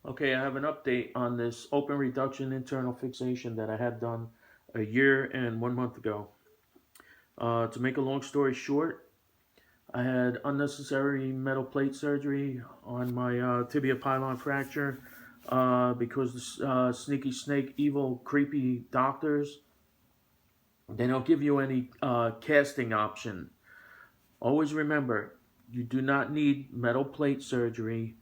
Okay, I have an update on this open reduction internal fixation that I had done a year and 1 month ago. To make a long story short, I had unnecessary metal plate surgery on my tibia pylon fracture because the sneaky snake, evil, creepy doctors, they don't give you any casting option. Always remember, you do not need metal plate surgery.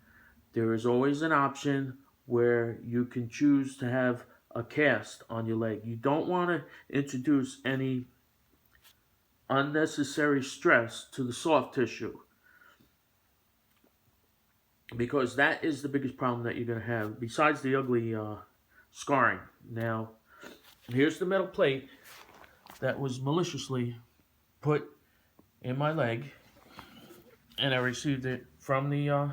There is always an option where you can choose to have a cast on your leg. You don't want to introduce any unnecessary stress to the soft tissue because that is the biggest problem that you're going to have besides the ugly scarring. Now, here's the metal plate that was maliciously put in my leg, and I received it from the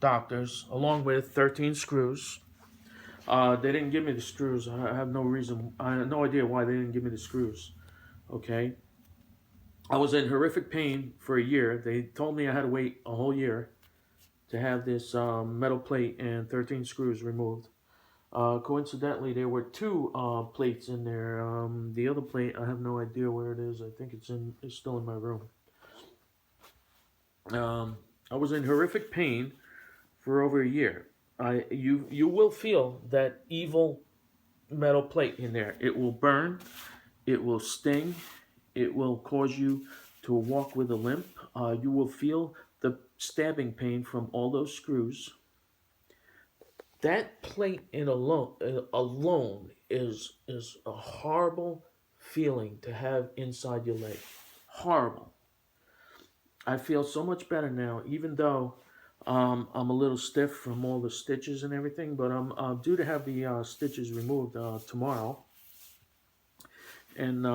doctors along with 13 screws. They didn't give me the screws. I have no reason. I have no idea why they didn't give me the screws. Okay. I was in horrific pain for a year. They told me I had to wait a whole year to have this metal plate and 13 screws removed. Coincidentally, there were two plates in there. The other plate, I have no idea where it is. I think it's still in my room. I was in horrific pain for over a year. You will feel that evil metal plate in there. It will burn. It will sting. It will cause you to walk with a limp. You will feel the stabbing pain from all those screws. That plate in alone is a horrible feeling to have inside your leg. Horrible. I feel so much better now, even though I'm a little stiff from all the stitches and everything. But I'm due to have the stitches removed tomorrow, and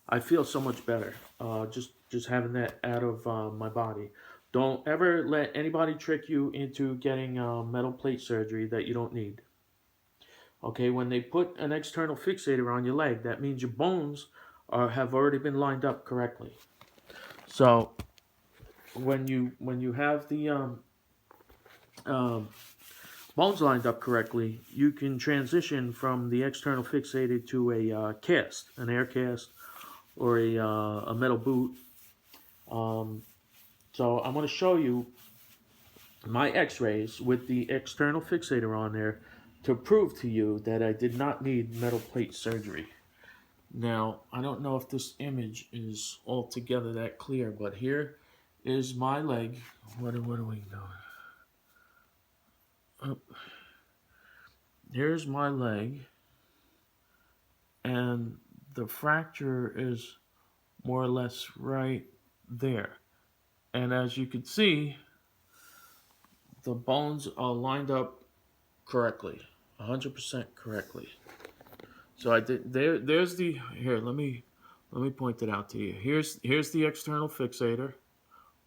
I feel so much better just having that out of my body. Don't ever let anybody trick you into getting metal plate surgery that you don't need. Okay, when they put an external fixator on your leg, that means your bones have already been lined up correctly. So when you have the um, bones lined up correctly, you can transition from the external fixator to a cast, an air cast, or a metal boot. Um, so I'm going to show you my x-rays with the external fixator on there to prove to you that I did not need metal plate surgery. Now, I don't know if this image is altogether that clear, but here is my leg. What are we doing? Oh, here's my leg, and the fracture is more or less right there. And as you can see, the bones are lined up correctly, 100% correctly. So I did there's the here, let me point it out to you. Here's the external fixator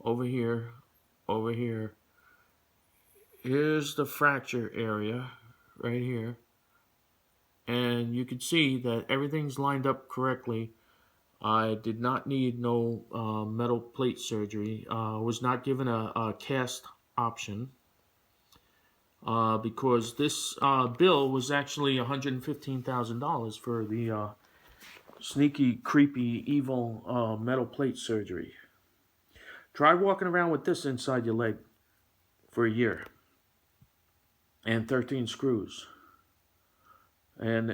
over here, over here. Here's the fracture area right here. And you can see that everything's lined up correctly. I did not need no metal plate surgery. Was not given a cast option because this bill was actually $115,000 for the sneaky, creepy, evil metal plate surgery. Try walking around with this inside your leg for a year and 13 screws. And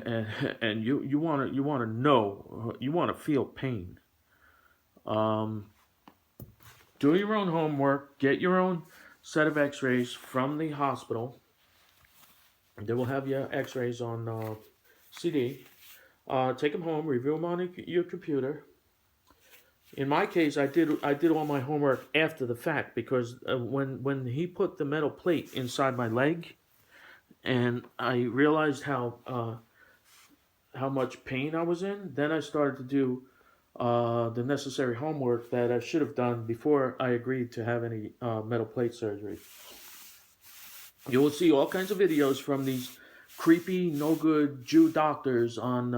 and you want to know, you want to feel pain. Um, do your own homework. Get your own set of X-rays from the hospital. They will have your X-rays on CD. Take them home. Review them on your computer. In my case, I did all my homework after the fact because when he put the metal plate inside my leg, and I realized how much pain I was in, then I started to do the necessary homework that I should have done before I agreed to have any metal plate surgery. You will see all kinds of videos from these creepy, no good Jew doctors on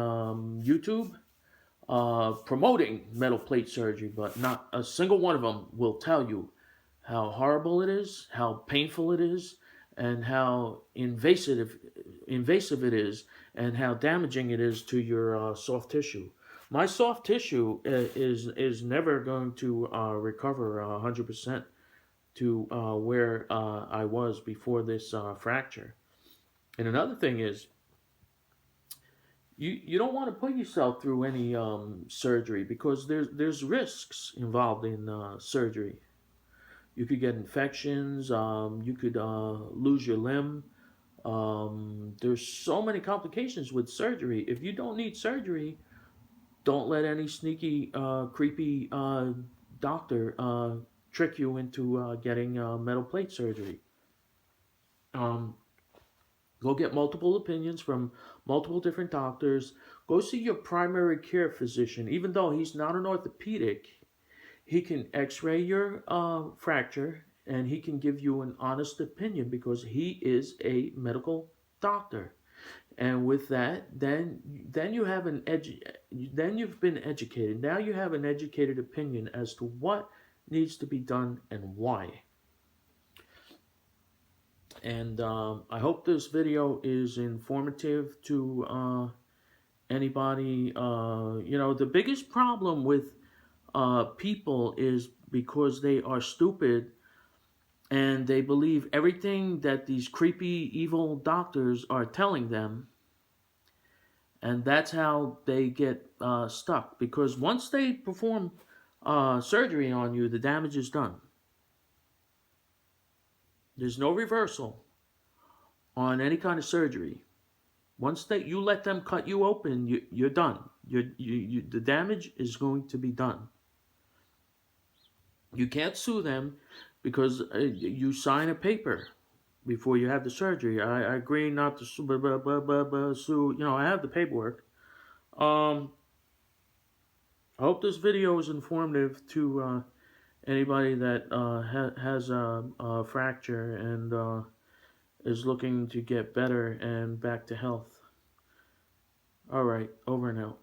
YouTube promoting metal plate surgery, but not a single one of them will tell you how horrible it is, how painful it is, and how invasive it is, and how damaging it is to your soft tissue. My soft tissue is never going to recover 100% to where I was before this fracture. And another thing is, you don't want to put yourself through any surgery, because there's risks involved in surgery. You could get infections. You could lose your limb. There's so many complications with surgery. If you don't need surgery, don't let any sneaky, creepy doctor trick you into getting metal plate surgery. Um, Go get multiple opinions from multiple different doctors. Go see your primary care physician. Even though he's not an orthopedic, he can x-ray your fracture, and he can give you an honest opinion, because he is a medical doctor. And with that, then you have then you've been educated. Now you have an educated opinion as to what needs to be done and why. And I hope this video is informative to anybody. The biggest problem with people is because they are stupid, and they believe everything that these creepy, evil doctors are telling them, and that's how they get stuck. Because once they perform surgery on you, the damage is done. There's no reversal on any kind of surgery. Once you let them cut you open, you're done. The damage is going to be done. You can't sue them, because you sign a paper before you have the surgery. I agree not to sue. Blah, blah, blah, blah, blah, sue. I have the paperwork. Um, I hope this video is informative to anybody that has a fracture and is looking to get better and back to health. All right, over and out.